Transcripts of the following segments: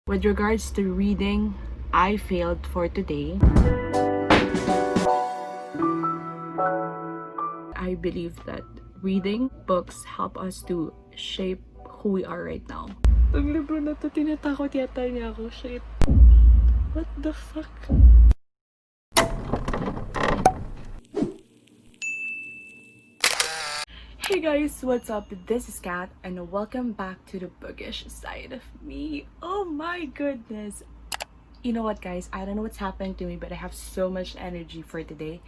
With regards to reading, I failed for today. I believe that reading books help us to shape who we are right now. Ang libro na to, tinatakot yata niya ako. Shit. What the fuck? Hey guys, what's up? This is Kat and welcome back to the bookish side of me. Oh my goodness. You know what guys, I don't know what's happening to me, but I have so much energy for today.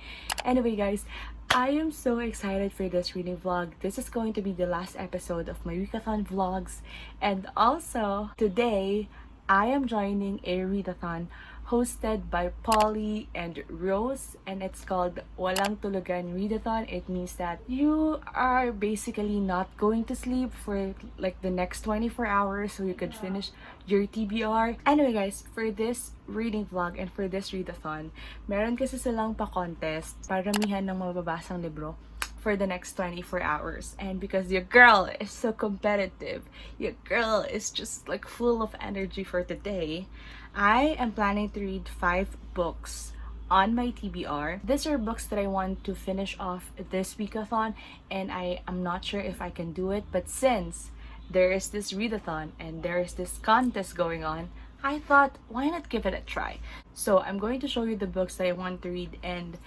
Anyway guys, I am so excited for this reading vlog. This is going to be the last episode of my WIKATHON vlogs. And also, today, I am joining a readathon hosted by Polly and Rose, and it's called Walang Tulugan Readathon. It means that you are basically not going to sleep for like the next 24 hours so you could finish your TBR. Anyway guys, for this reading vlog and for this readathon, meron kasi silang pa-contest, paramihan ng mababasang libro for the next 24 hours. And because your girl is so competitive, your girl is just like full of energy for today, I am planning to read 5 books on my TBR. These are books that I want to finish off this weekathon, and I am not sure if I can do it, but since there is this readathon and there is this contest going on, I thought, why not give it a try? So I'm going to show you the books that I want to read, and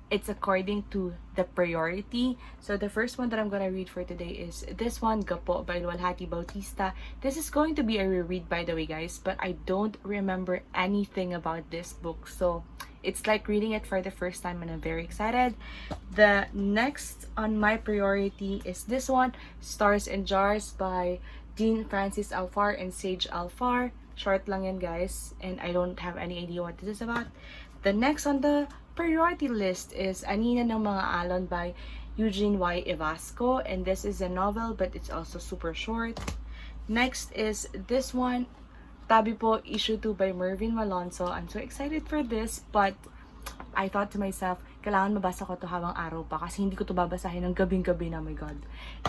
it's according to the priority. So the first one that I'm gonna read for today is this one, Gapo by Luwalhati Bautista. This is going to be a reread, by the way guys, but I don't remember anything about this book, so it's like reading it for the first time and I'm very excited. The next on my priority is this one, Stars and Jars by Dean Francis Alfar and Sage Alfar. Short lang yan guys, and I don't have any idea what this is about. The next on the priority list is Anina ng Mga Alon by Eugene Y. Evasco, and this is a novel but it's also super short. Next is this one, Tabi Po Issue 2 by Mervyn Malonzo. I'm so excited for this, but I thought to myself, kailangan mabasa ko to habang araw pa kasi hindi ko to babasahin ng gabing-gabi na, my god.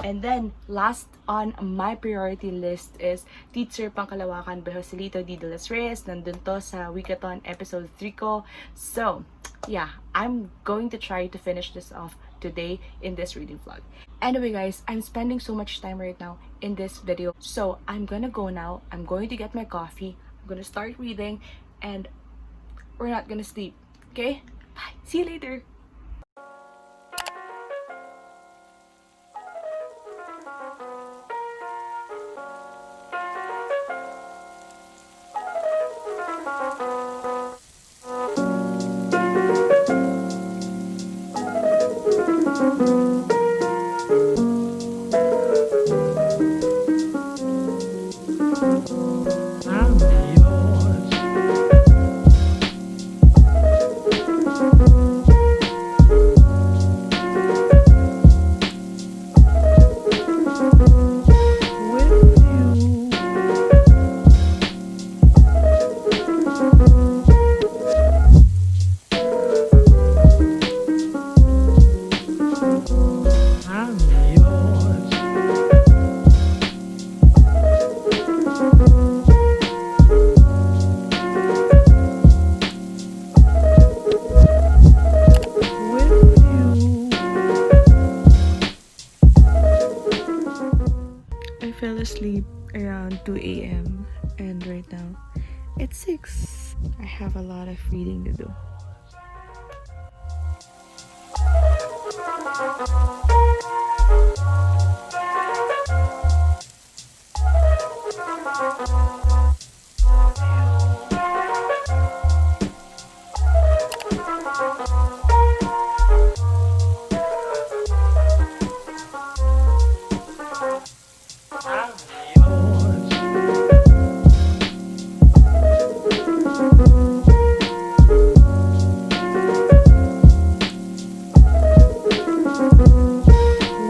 And then, last on my priority list is Teacher Pangkalawakan by Joselito D. De Los Reyes. Nandun to sa WIKATHON episode 3 ko. So, yeah, I'm going to try to finish this off today in this reading vlog. Anyway guys, I'm spending so much time right now in this video, so I'm gonna go now. I'm going to get my coffee, I'm gonna start reading, and we're not gonna sleep, okay? Bye, see you later. I fell asleep around 2 a.m. and right now it's 6. I have a lot of reading to do.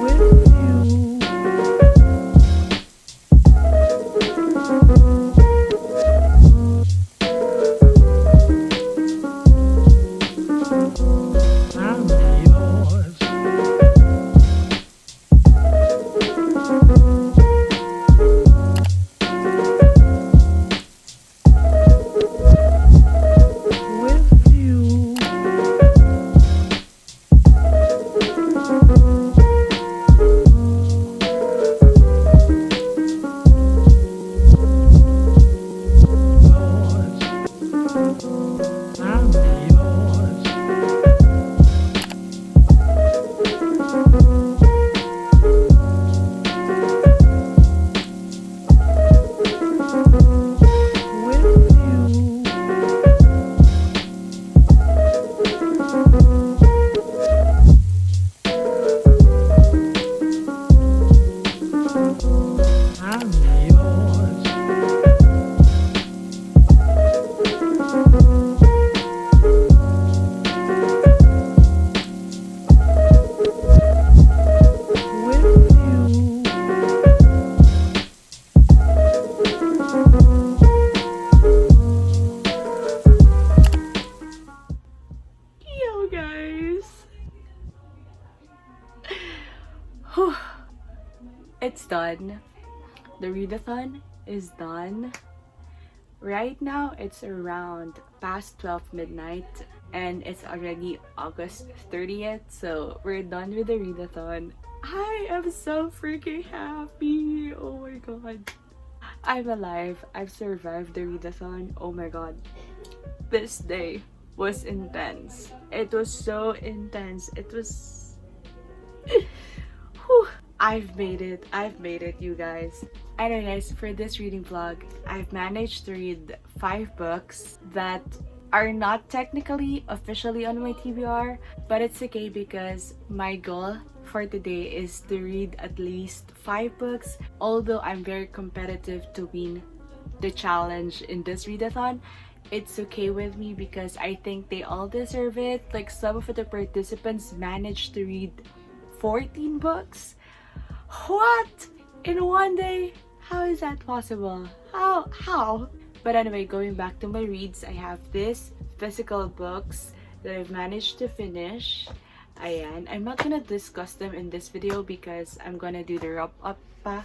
With you. done. The readathon is done. Right now, it's around past 12 midnight and it's already August 30th. So we're done with the readathon. I am so freaking happy. Oh my god. I'm alive. I've survived the readathon. Oh my god. This day was intense. It was so intense. It was... Whew. I've made it. I've made it, you guys. Anyway, guys, for this reading vlog, I've managed to read 5 books that are not technically officially on my TBR, but it's okay because my goal for today is to read at least 5 books. Although I'm very competitive to win the challenge in this readathon, it's okay with me because I think they all deserve it. Like, some of the participants managed to read 14 books. What? In one day? How is that possible? How? But anyway, going back to my reads, I have this physical books that I've managed to finish. Ayan. I'm not gonna discuss them in this video because I'm gonna do the wrap-up pa,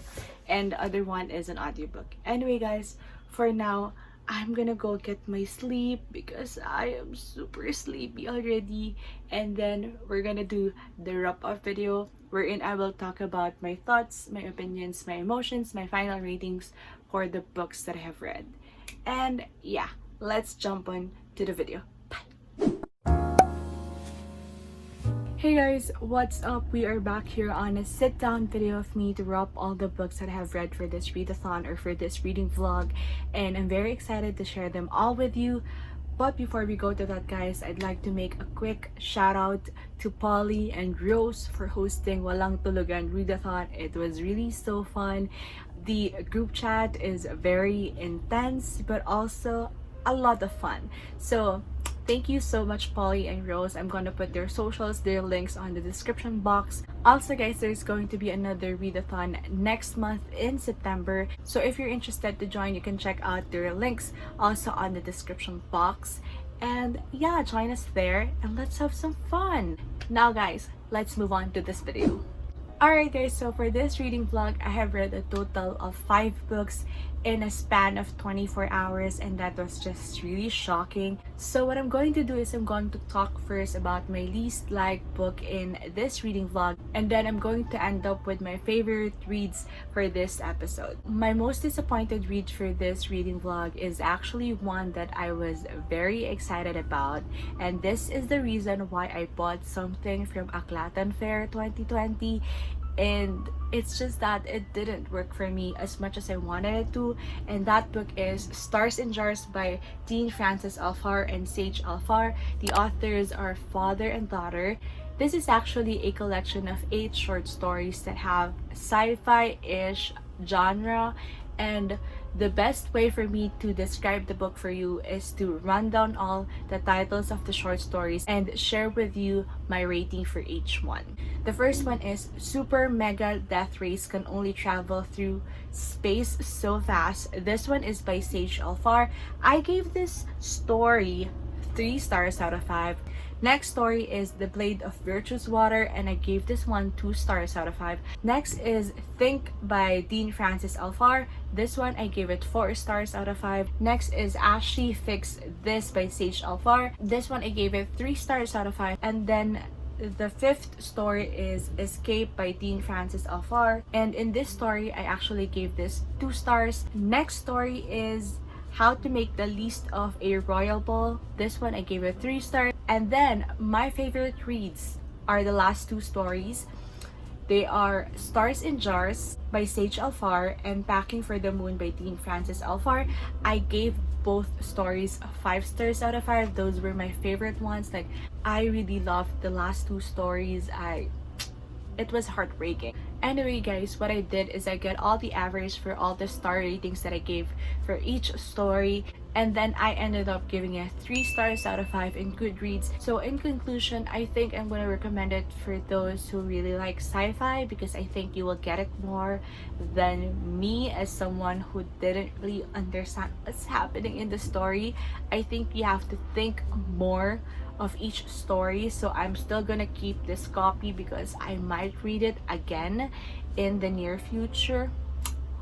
and the other one is an audiobook. Anyway, guys, for now, I'm gonna go get my sleep because I am super sleepy already, and then we're gonna do the wrap-up video wherein I will talk about my thoughts, my opinions, my emotions, my final ratings for the books that I have read. And yeah, let's jump on to the video. Hey guys, what's up? We are back here on a sit-down video of me to wrap all the books that I have read for this readathon or for this reading vlog, and I'm very excited to share them all with you. But before we go to that, guys, I'd like to make a quick shout out to Polly and Rose for hosting Walang Tulugan Readathon. It was really so fun. The group chat is very intense but also a lot of fun. So thank you so much, Polly and Rose. I'm gonna put their socials, their links on the description box. Also, guys, there's going to be another readathon next month in September. So if you're interested to join, you can check out their links also on the description box. And yeah, join us there and let's have some fun. Now, guys, let's move on to this video. Alright guys, so for this reading vlog, I have read a total of 5 books in a span of 24 hours, and that was just really shocking. So what I'm going to do is I'm going to talk first about my least liked book in this reading vlog, and then I'm going to end up with my favorite reads for this episode. My most disappointed read for this reading vlog is actually one that I was very excited about, and this is the reason why I bought something from Aklatan Fair 2020. And it's just that it didn't work for me as much as I wanted it to, and that book is Stars in Jars by Dean Francis Alfar and Sage Alfar. The authors are father and daughter. This is actually a collection of 8 short stories that have sci-fi-ish genre, and the best way for me to describe the book for you is to run down all the titles of the short stories and share with you my rating for each one. The first one is Super Mega Death Race Can Only Travel Through Space So Fast. This one is by Sage Alfar. I gave this story 3 stars out of 5. Next story is The Blade of Virtuous Water, and I gave this one 2 stars out of 5. Next is Think by Dean Francis Alfar. This one I gave it 4 stars out of 5. Next is Ashley Fix This by Sage Alfar. This one I gave it 3 stars out of 5. And then the 5th story is Escape by Dean Francis Alfar, and in this story I actually gave this 2 stars. Next story is How to Make the Least of a Royal Ball. This one I gave it 3 stars. And then my favorite reads are the last 2 stories. They are Stars in Jars by Sage Alfar and Packing for the Moon by Dean Francis Alfar. I gave both stories 5 stars out of 5. Those were my favorite ones. Like, I really loved the last 2 stories. It was heartbreaking. Anyway, guys, what I did is I get all the average for all the star ratings that I gave for each story, and then I ended up giving it 3 stars out of 5 in Goodreads. So in conclusion, I think I'm going to recommend it for those who really like sci-fi, because I think you will get it more than me as someone who didn't really understand what's happening in the story. I think you have to think more of each story. So I'm still gonna keep this copy because I might read it again in the near future.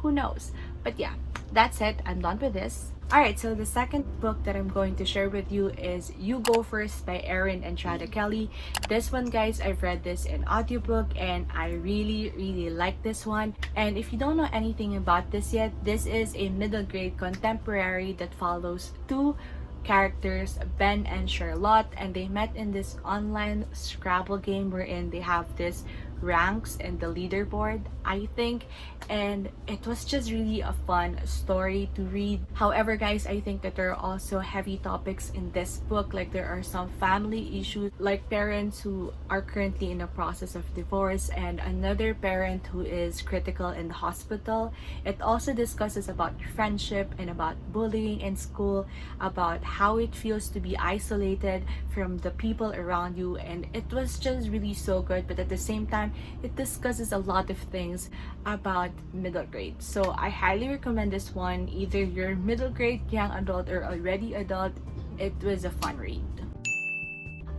Who knows? But yeah, that's it. I'm done with this. Alright, so the second book that I'm going to share with you is You Go First by Erin and Chada Kelly. This one, guys, I've read this in audiobook and I really like this one. And if you don't know anything about this yet, this is a middle grade contemporary that follows two characters, Ben and Charlotte, and they met in this online Scrabble game wherein they have this ranks and the leaderboard, I think, and it was just really a fun story to read. However, guys, I think that there are also heavy topics in this book, like there are some family issues, like parents who are currently in the process of divorce and another parent who is critical in the hospital. It also discusses about friendship and about bullying in school, about how it feels to be isolated from the people around you, and it was just really so good. But at the same time, it discusses a lot of things about middle grade. So I highly recommend this one, either you're middle grade, young adult, or already adult. It was a fun read.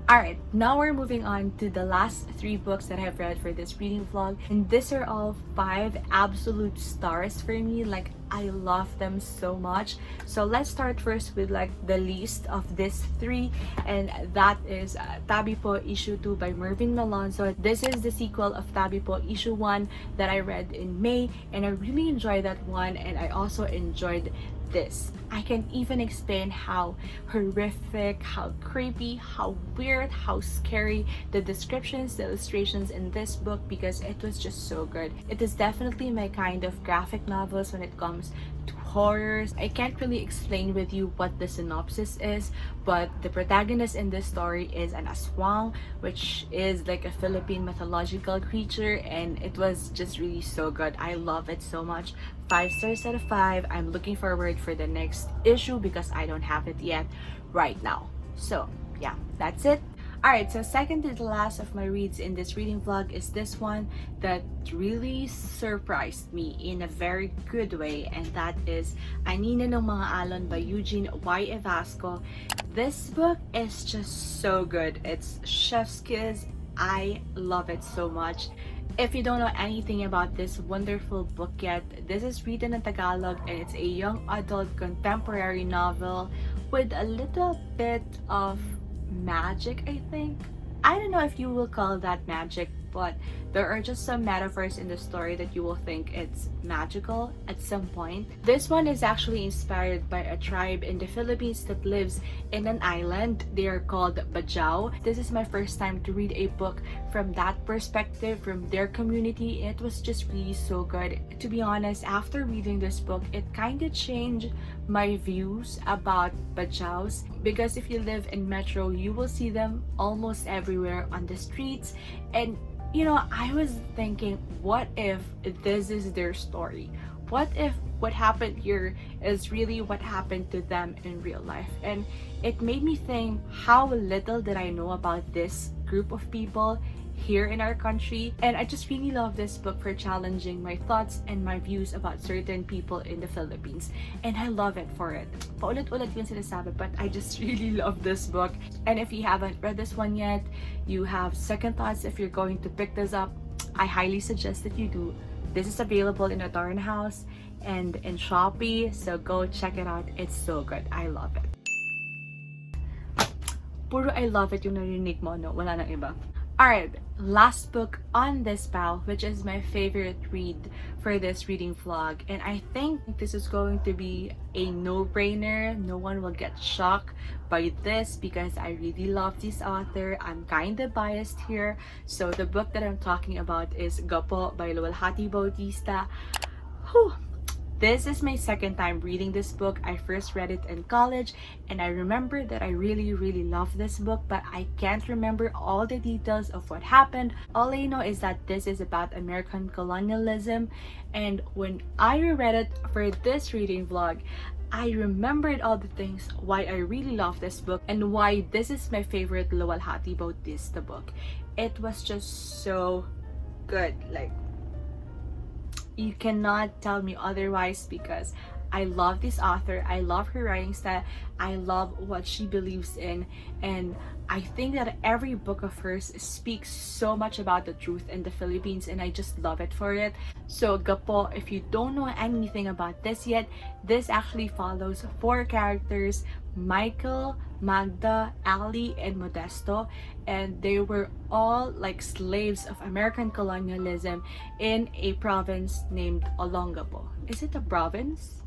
Alright, now we're moving on to the last 3 books that I've read for this reading vlog, and these are all 5 absolute stars for me. Like, I love them so much. So let's start first with like the least of these 3, and that is Tabi Po Issue 2 by Mervyn Malonzo. This is the sequel of Tabi Po Issue 1 that I read in May, and I really enjoyed that one, and I also enjoyed this. I can even explain how horrific, how creepy, how weird, how scary the descriptions, the illustrations in this book, because it was just so good. It is definitely my kind of graphic novels when it comes to horrors. I can't really explain with you what the synopsis is, but the protagonist in this story is an aswang, which is like a Philippine mythological creature, and it was just really so good. I love it so much. 5 stars out of 5. I'm looking forward for the next issue because I don't have it yet right now. So yeah, that's it. Alright, so second to the last of my reads in this reading vlog is this one that really surprised me in a very good way, and that is Anina ng Mga Alon by Eugene Y. Evasco. This book is just so good. It's chef's kiss. I love it so much. If you don't know anything about this wonderful book yet, this is written in Tagalog and it's a young adult contemporary novel with a little bit of magic, I think. I don't know if you will call that magic, but there are just some metaphors in the story that you will think it's magical at some point. This one is actually inspired by a tribe in the Philippines that lives in an island. They are called Bajau. This is my first time to read a book from that perspective, from their community. It was just really so good. To be honest, after reading this book, it kind of changed my views about Bajaus, because if you live in Metro, you will see them almost everywhere on the streets. And you know, I was thinking, what if this is their story? What if what happened here is really what happened to them in real life? And it made me think, how little did I know about this group of people here in our country. And I just really love this book for challenging my thoughts and my views about certain people in the Philippines, and I love it for it. Paulit-ulit yung sinasabi, but I just really love this book. And if you haven't read this one yet, you have second thoughts if you're going to pick this up, I highly suggest that you do. This is available in a Darn House and in Shopee, so go check it out. It's so good. I love it. Puro I love it yung narinig mo, no? Wala nang iba. Alright, last book on this pile, which is my favorite read for this reading vlog, and I think this is going to be a no-brainer. No one will get shocked by this because I really love this author. I'm kind of biased here. So the book that I'm talking about is Gapo by Luwalhati Bautista. Whew. This is my second time reading this book. I first read it in college, and I remember that I really love this book, but I can't remember all the details of what happened. All I know is that this is about American colonialism, and when I reread it for this reading vlog, I remembered all the things why I really love this book and why this is my favorite Luwalhati Bautista book. It was just so good. Like, you cannot tell me otherwise because I love this author. I love her writing style. I love what she believes in. And I think that every book of hers speaks so much about the truth in the Philippines, and I just love it for it. So, Gapo, if you don't know anything about this yet, this actually follows 4 characters: Michael, Magda, Ali, and Modesto, and they were all like slaves of American colonialism in a province named Olongapo. Is it a province?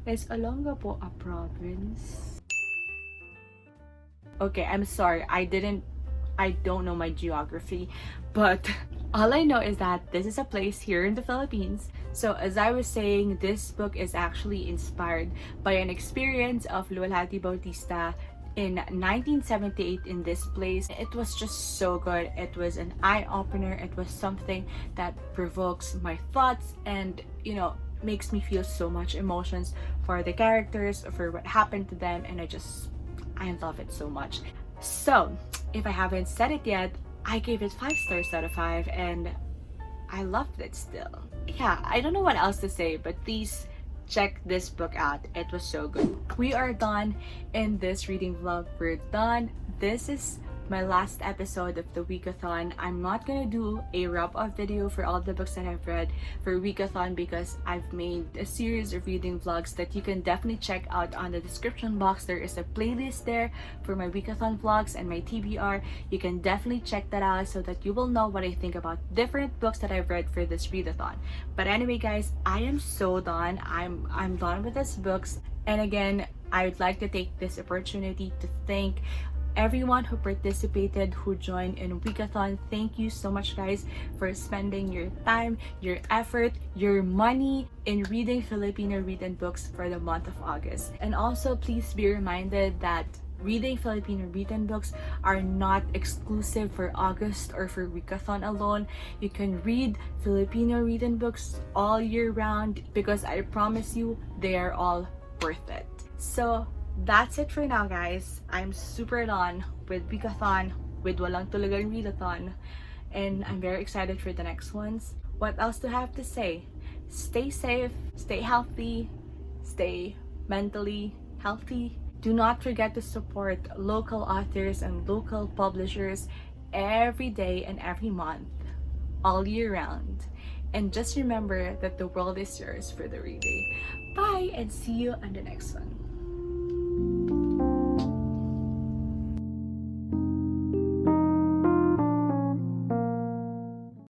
Is Olongapo a province? Okay, I'm sorry. I don't know my geography, but all I know is that this is a place here in the Philippines. So as I was saying, this book is actually inspired by an experience of Lualhati Bautista in 1978 in this place. It was just so good. It was an eye-opener. It was something that provokes my thoughts and, makes me feel so much emotions for the characters, for what happened to them, and I love it so much. So, if I haven't said it yet, I gave it 5 stars out of 5, and I loved it still. Yeah, I don't know what else to say, but please check this book out. It was so good. We are done in this reading vlog. We're done. This is my last episode of the WIKATHON. I'm not gonna do a wrap-up video for all the books that I've read for WIKATHON because I've made a series of reading vlogs that you can definitely check out on the description box. There is a playlist there for my WIKATHON vlogs and my TBR. You can definitely check that out so that you will know what I think about different books that I've read for this readathon. But anyway, guys, I am so done. I'm done with these books. And again, I would like to take this opportunity to thank everyone who participated, who joined in WIKATHON. Thank you so much, guys, for spending your time, your effort, your money in reading Filipino written books for the month of August. And also, please be reminded that reading Filipino written books are not exclusive for August or for WIKATHON alone. You can read Filipino written books all year round because I promise you, they are all worth it. So, that's it for now, guys. I'm super done with WIKATHON, with Walang Tulugan Readathon, and I'm very excited for the next ones. What else do I have to say? Stay safe, stay healthy, stay mentally healthy. Do not forget to support local authors and local publishers every day and every month, all year round. And just remember that the world is yours for the reading. Bye, and see you on the next one.